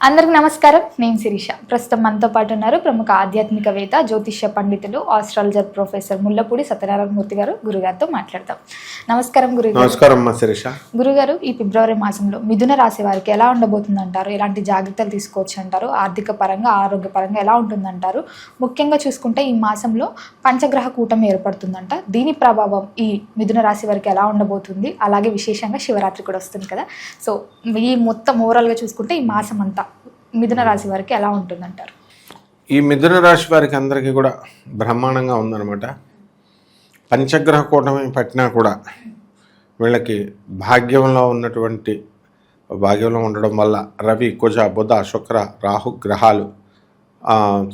అందరికి నమస్కారం. నేను శిరీష. ప్రస్తుతం మనతో పాటు ఉన్నారు ప్రముఖ ఆధ్యాత్మికవేత్త, జ్యోతిష్య పండితులు, ఆస్ట్రాలజర్ ప్రొఫెసర్ ముల్లపూడి సత్యనారాయణ మూర్తి గారు. గురుగారితో మాట్లాడతాం. నమస్కారం గురుగారు. నమస్కారం శిరీష. గురుగారు, ఈ ఫిబ్రవరి మాసంలో మిథున రాశి వారికి ఎలా ఉండబోతుంది అంటారు? ఎలాంటి జాగ్రత్తలు తీసుకోవచ్చు అంటారు? ఆర్థిక పరంగా, ఆరోగ్యపరంగా ఎలా ఉంటుందంటారు? ముఖ్యంగా చూసుకుంటే ఈ మాసంలో పంచగ్రహ కూటమి ఏర్పడుతుందంట. దీని ప్రభావం ఈ మిథున రాశి వారికి ఎలా ఉండబోతుంది? అలాగే విశేషంగా శివరాత్రి కూడా వస్తుంది కదా. సో ఈ మొత్తం ఓవరాల్గా చూసుకుంటే ఈ మాసం అంతా మిథున రాశి వారికి ఎలా ఉంటుందంటారు? ఈ మిథున రాశి వారికి అందరికీ కూడా బ్రహ్మాండంగా ఉందన్నమాట. పంచగ్రహ కూటమి పట్టినా కూడా వీళ్ళకి భాగ్యంలో ఉండడం వల్ల రవి, కుజ, బుధ, శుక్ర, రాహు గ్రహాలు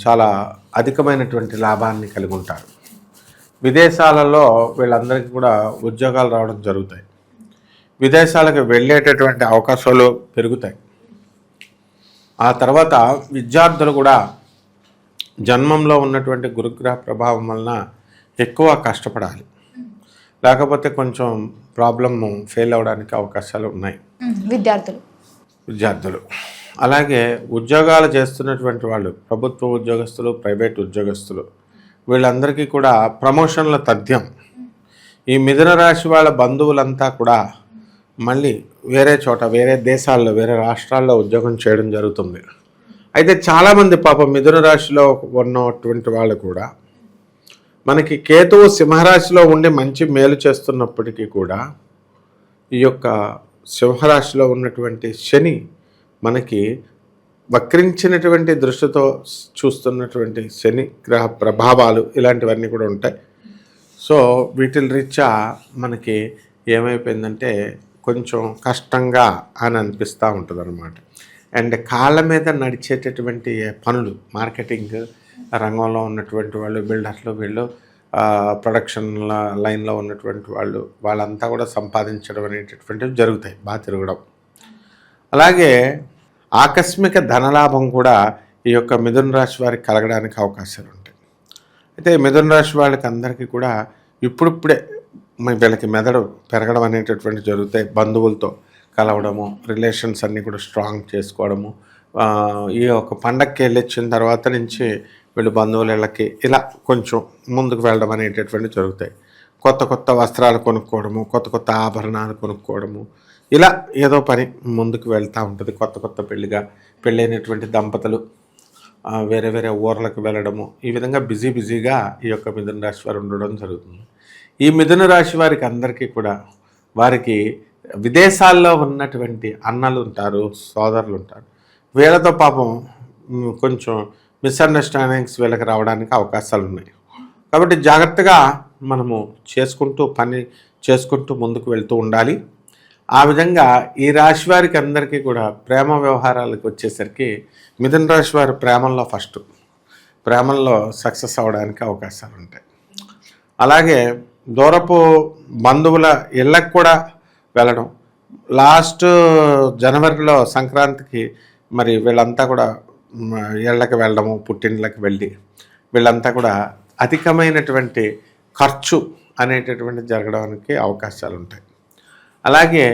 చాలా అధికమైనటువంటి లాభాన్ని కలిగి ఉంటారు. విదేశాలలో వీళ్ళందరికీ కూడా ఉద్యోగాలు రావడం జరుగుతాయి. విదేశాలకు వెళ్ళేటటువంటి అవకాశాలు పెరుగుతాయి. ఆ తర్వాత విద్యార్థులు కూడా జన్మంలో ఉన్నటువంటి గురుగ్రహ ప్రభావం వలన ఎక్కువ కష్టపడాలి, లేకపోతే కొంచెం ప్రాబ్లమ్ ఫెయిల్ అవ్వడానికి అవకాశాలు ఉన్నాయి విద్యార్థులు. అలాగే ఉద్యోగాలు చేస్తున్నటువంటి వాళ్ళు, ప్రభుత్వ ఉద్యోగస్తులు, ప్రైవేట్ ఉద్యోగస్తులు, వీళ్ళందరికీ కూడా ప్రమోషన్ల తథ్యం. ఈ మిథున రాశి వాళ్ళ బంధువులంతా కూడా మళ్ళీ వేరే చోట, వేరే దేశాల్లో, వేరే రాష్ట్రాల్లో ఉద్యోగం చేయడం జరుగుతుంది. అయితే చాలామంది పాపం మిథున రాశిలో ఉన్నటువంటి వాళ్ళు కూడా మనకి కేతువు సింహరాశిలో ఉండి మంచి మేలు చేస్తున్నప్పటికీ కూడా ఈ యొక్క సింహరాశిలో ఉన్నటువంటి శని మనకి వక్రించినటువంటి దృష్టితో చూస్తున్నటువంటి శని గ్రహ ప్రభావాలు ఇలాంటివన్నీ కూడా ఉంటాయి. సో వీటి రీత్యా మనకి ఏమైపోయిందంటే కొంచెం కష్టంగా అని అనిపిస్తూ ఉంటుంది అనమాట. అండ్ కాళ్ళ మీద నడిచేటటువంటి పనులు, మార్కెటింగ్ రంగంలో ఉన్నటువంటి వాళ్ళు, బిల్డర్లు, వీళ్ళు ప్రొడక్షన్ లైన్లో ఉన్నటువంటి వాళ్ళంతా కూడా సంపాదించడం అనేటటువంటివి జరుగుతాయి, బాగా తిరగడం. అలాగే ఆకస్మిక ధనలాభం కూడా ఈ యొక్క మిథున రాశి వారికి కలగడానికి అవకాశాలు ఉంటాయి. అయితే మిథున రాశి వాళ్ళకి అందరికీ కూడా ఇప్పుడిప్పుడే వీళ్ళకి మెదడు పెరగడం అనేటటువంటి జరుగుతాయి. బంధువులతో కలవడము, రిలేషన్స్ అన్నీ కూడా స్ట్రాంగ్ చేసుకోవడము, ఈ యొక్క పండగకి వెళ్ళొచ్చిన తర్వాత నుంచి వీళ్ళు బంధువుల ఇళ్ళకి ఇలా కొంచెం ముందుకు వెళ్ళడం అనేటటువంటి జరుగుతాయి. కొత్త కొత్త వస్త్రాలు కొనుక్కోవడము, కొత్త కొత్త ఆభరణాలు కొనుక్కోవడము, ఇలా ఏదో పని ముందుకు వెళ్తూ ఉంటుంది. కొత్త పెళ్ళైనటువంటి దంపతులు వేరే వేరే ఊర్లకు వెళ్ళడము, ఈ విధంగా బిజీగా ఈ యొక్క మిథున రాశి వారు ఉండడం జరుగుతుంది. ఈ మిథున రాశి వారికి అందరికీ కూడా వారికి విదేశాల్లో ఉన్నటువంటి అన్నలు ఉంటారు, సోదరులు ఉంటారు. వీళ్ళతో పాపం కొంచెం మిస్అండర్స్టాండింగ్స్ వీళ్ళకి రావడానికి అవకాశాలు ఉన్నాయి. కాబట్టి జాగ్రత్తగా మనము పని చేసుకుంటూ ముందుకు వెళ్తూ ఉండాలి. ఆ విధంగా ఈ రాశి వారికి అందరికీ కూడా ప్రేమ వ్యవహారాలకు వచ్చేసరికి మిథున రాశి వారి ప్రేమల్లో సక్సెస్ అవ్వడానికి అవకాశాలు ఉంటాయి. అలాగే దూరపు బంధువుల ఇళ్ళకు కూడా వెళ్ళడం. లాస్ట్ జనవరిలో సంక్రాంతికి మరి వీళ్ళంతా కూడా ఇళ్ళకి వెళ్ళడము, పుట్టింళ్ళకి వెళ్ళి వీళ్ళంతా కూడా అధికమైనటువంటి ఖర్చు అనేటటువంటి జరగడానికి అవకాశాలు ఉంటాయి. అలాగే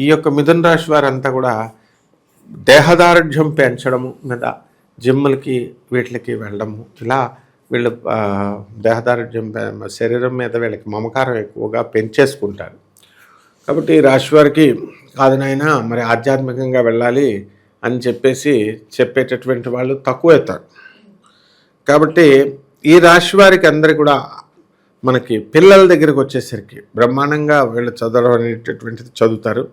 ఈ యొక్క మిథున రాశి వారంతా కూడా దేహదారుఢ్యం పెంచడము మీద జిమ్లకి వీటికి వెళ్ళడము, ఇలా వీళ్ళు దేహదారుఢ్యం, శరీరం మీద వీళ్ళకి మమకారం ఎక్కువగా పెంచేసుకుంటారు. కాబట్టి రాశి వారికి కాదు నాయనా మరి ఆధ్యాత్మికంగా వెళ్ళాలి అని చెప్పేటటువంటి వాళ్ళు తక్కువవుతారు. కాబట్టి ఈ రాశి వారికి అందరికీ కూడా మనకి పిల్లల దగ్గరికి వచ్చేసరికి బ్రహ్మాండంగా వీళ్ళు చదవడం అనేటటువంటిది చదువుతారు.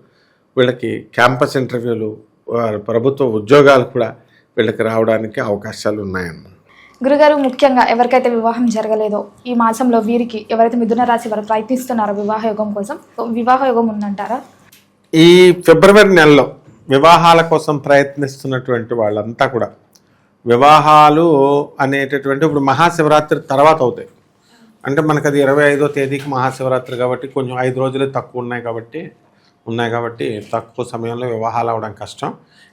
వీళ్ళకి క్యాంపస్ ఇంటర్వ్యూలు, ప్రభుత్వ ఉద్యోగాలు కూడా వీళ్ళకి రావడానికి అవకాశాలు ఉన్నాయన్నమాట. గురుగారు, ముఖ్యంగా ఎవరికైతే వివాహం జరగలేదో ఈ మాసంలో వీరికి, ఎవరైతే మిథున రాశి వారు ప్రయత్నిస్తున్నారో వివాహ యోగం కోసం, వివాహ యోగం ఉందంటారా? ఈ ఫిబ్రవరి నెలలో వివాహాల కోసం ప్రయత్నిస్తున్నటువంటి వాళ్ళంతా కూడా వివాహాలు అనేటటువంటి ఇప్పుడు మహాశివరాత్రి తర్వాత అవుతాయి. అంటే మనకు అది 25వ తేదీకి మహాశివరాత్రి కాబట్టి కొంచెం 5 రోజులే తక్కువ ఉన్నాయి కాబట్టి తక్కువ సమయంలో వివాహాలు అవ్వడం కష్టం.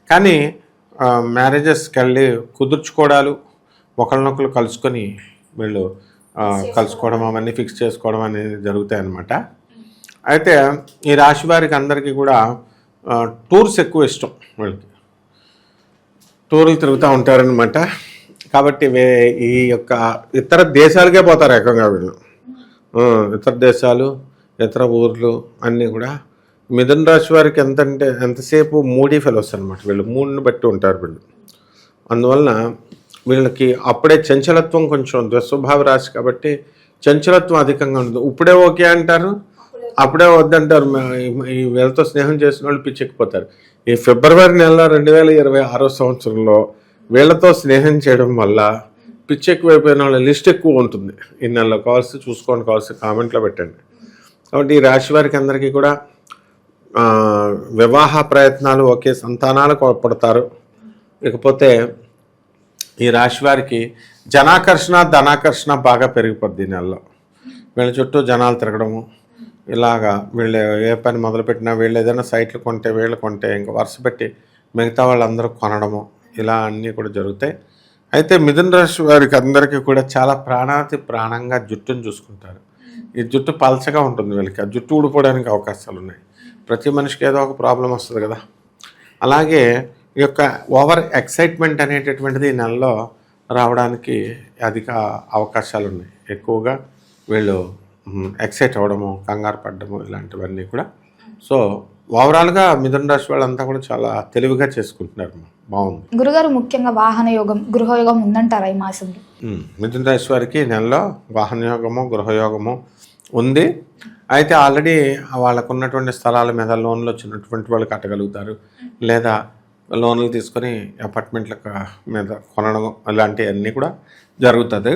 కానీ మ్యారేజెస్కి వెళ్ళి కుదుర్చుకోవడాలు, ఒకరినొకరు కలుసుకొని వీళ్ళు కలుసుకోవడం, అవన్నీ ఫిక్స్ చేసుకోవడం అనేది జరుగుతాయి అన్నమాట. అయితే ఈ రాశి వారికి అందరికీ కూడా టూర్స్ ఎక్కువ ఇష్టం. వీళ్ళకి టూర్లు తిరుగుతూ ఉంటారనమాట. కాబట్టి ఈ యొక్క ఇతర దేశాలకే పోతారు ఏకంగా వీళ్ళు. ఇతర దేశాలు, ఇతర ఊర్లు అన్నీ కూడా. మిథున రాశి వారికి ఎంతసేపు మూడీ ఫెలోస్ అనమాట. వీళ్ళు మూడుని బట్టి ఉంటారు వీళ్ళు. అందువలన వీళ్ళకి అప్పుడే చంచలత్వం కొంచెం దుస్వభావ రాశి కాబట్టి చంచలత్వం అధికంగా ఉంటుంది. ఇప్పుడే ఓకే అంటారు, అప్పుడే వద్దంటారు. ఈ వీళ్ళతో స్నేహం చేసిన వాళ్ళు పిచ్చెక్కిపోతారు. ఈ ఫిబ్రవరి నెల 2026 సంవత్సరంలో వీళ్ళతో స్నేహం చేయడం వల్ల పిచ్చెక్కువైపోయిన వాళ్ళ లిస్ట్ ఎక్కువ ఉంటుంది. ఈ నెలలో కావాల్సి చూసుకోండి, కావాల్సి కామెంట్లో పెట్టండి. కాబట్టి ఈ రాశి వారికి అందరికీ కూడా వివాహ ప్రయత్నాలు, ఒకే సంతానాలు పడతారు. ఇకపోతే ఈ రాశి వారికి జనాకర్షణ, ధనాకర్షణ బాగా పెరిగిపోద్ది ఈ నెలలో. వీళ్ళ చుట్టూ జనాలు తిరగడము, ఇలాగా వీళ్ళు ఏ పని మొదలుపెట్టినా, వీళ్ళు ఏదైనా సైట్లు కొంటే వీళ్ళు కొంటే ఇంకా వరుస పెట్టి మిగతా వాళ్ళందరూ కొనడము, ఇలా అన్నీ కూడా జరుగుతాయి. అయితే మిథున రాశి వారికి అందరికీ కూడా చాలా ప్రాణాతి ప్రాణంగా జుట్టును చూసుకుంటారు. ఈ జుట్టు పలచగా ఉంటుంది వీళ్ళకి. ఆ జుట్టు ఊడిపోవడానికి అవకాశాలు ఉన్నాయి. ప్రతి మనిషికి ఏదో ఒక ప్రాబ్లం వస్తుంది కదా. అలాగే ఈ యొక్క ఓవర్ ఎక్సైట్మెంట్ అనేటటువంటిది ఈ నెలలో రావడానికి అధిక అవకాశాలు ఉన్నాయి. ఎక్కువగా వీళ్ళు ఎక్సైట్ అవ్వడము, కంగారు పడ్డము, ఇలాంటివన్నీ కూడా. సో ఓవరాల్గా మిథున రాశి వాళ్ళంతా కూడా చాలా తెలివిగా చేసుకుంటున్నారు. బాగుంది. గురుగారు, ముఖ్యంగా వాహన యోగం, గృహయోగం ఉందంటారా ఈ మాసంలో? మిథున రాశి వారికి ఈ నెలలో వాహన యోగము, గృహయోగము ఉంది. అయితే ఆల్రెడీ వాళ్ళకు ఉన్నటువంటి స్థలాల మీద లోన్లు వచ్చినటువంటి వాళ్ళు కట్టగలుగుతారు, లేదా లోన్లు తీసుకొని అపార్ట్మెంట్ల మీద కొనడం అలాంటివన్నీ కూడా జరుగుతుంది.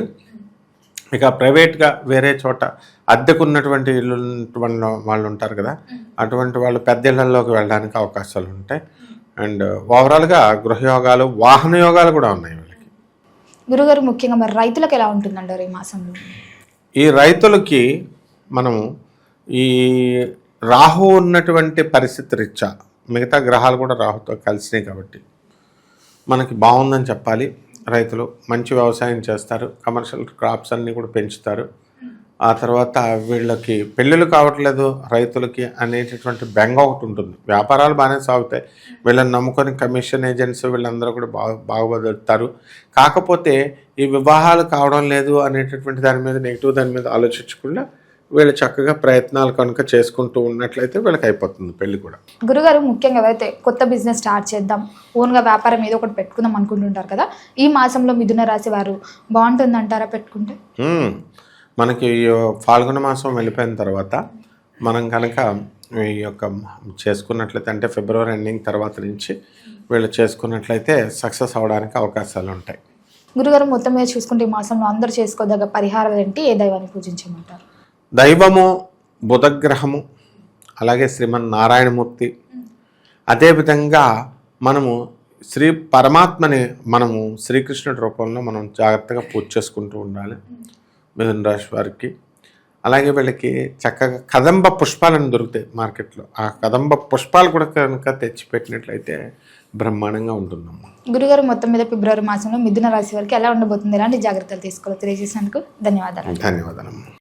ఇక ప్రైవేట్గా వేరే చోట అద్దెకున్నటువంటి ఇల్లు వాళ్ళు ఉంటారు కదా, అటువంటి వాళ్ళు పెద్ద ఇళ్లలోకి వెళ్ళడానికి అవకాశాలు ఉంటాయి. అండ్ ఓవరాల్గా గృహయోగాలు, వాహన యోగాలు కూడా ఉన్నాయి వీళ్ళకి. గురుగారు, ముఖ్యంగా మరి రైతులకు ఎలా ఉంటుందంటారు ఈ మాసంలో? ఈ రైతులకి మనము ఈ రాహు ఉన్నటువంటి పరిస్థితి రీత్యా, మిగతా గ్రహాలు కూడా రాహుతో కలిసినాయి కాబట్టి మనకి బాగుందని చెప్పాలి. రైతులు మంచి వ్యవసాయం చేస్తారు, కమర్షియల్ క్రాప్స్ అన్నీ కూడా పెంచుతారు. ఆ తర్వాత వీళ్ళకి పెళ్ళిళ్ళు కావట్లేదు రైతులకి అనేటటువంటి బెంగ ఒకటి ఉంటుంది. వ్యాపారాలు బాగానే సాగుతాయి, వీళ్ళని నమ్ముకొని కమిషన్ ఏజెంట్స్ వీళ్ళందరూ కూడా బాగుపడతారు. కాకపోతే ఈ వివాహాలు కావడం లేదు అనేటటువంటి దాని మీద, నెగిటివ్ దాని మీద ఆలోచించకుండా వీళ్ళు చక్కగా ప్రయత్నాలు కనుక చేసుకుంటూ ఉన్నట్లయితే వీళ్ళకి అయిపోతుంది పెళ్లి కూడా. గురుగారు, ముఖ్యంగా ఎవరైతే కొత్త బిజినెస్ స్టార్ట్ చేద్దాం, ఓన్గా వ్యాపారం ఏదో ఒకటి పెట్టుకుందాం అనుకుంటుంటారు కదా, ఈ మాసంలో మిథున రాశి వారు బాగుంటుందంటారా పెట్టుకుంటే? మనకి ఫాల్గుణ మాసం వెళ్ళిపోయిన తర్వాత మనం కనుక ఈ యొక్క చేసుకున్నట్లయితే, అంటే ఫిబ్రవరి ఎండింగ్ తర్వాత నుంచి వీళ్ళు చేసుకున్నట్లయితే సక్సెస్ అవడానికి అవకాశాలు ఉంటాయి. గురుగారు, మొత్తం మీద చూసుకుంటే ఈ మాసంలో అందరూ చేసుకోదగ్గ పరిహారాలు ఏంటి? ఏ దైవాన్ని పూజించమంటారు? దైవము బుధగ్రహము, అలాగే శ్రీమన్నారాయణమూర్తి. అదేవిధంగా మనము శ్రీ పరమాత్మని మనము శ్రీకృష్ణుడి రూపంలో మనం జాగ్రత్తగా పూజ చేసుకుంటూ ఉండాలి మిథున రాశి వారికి. అలాగే వీళ్ళకి చక్కగా కదంబ పుష్పాలను దొరుకుతాయి మార్కెట్లో. ఆ కదంబ పుష్పాలు కూడా కనుక తెచ్చిపెట్టినట్లయితే బ్రహ్మాండంగా ఉంటుందమ్మా. గురుగారు, మొత్తం మీద ఫిబ్రవరి మాసంలో మిథున రాశి వారికి ఎలా ఉండబోతుంది, ఎలాంటి జాగ్రత్తలు తీసుకోవాలో తెలియజేసినందుకు ధన్యవాదాలు. ధన్యవాదాలు.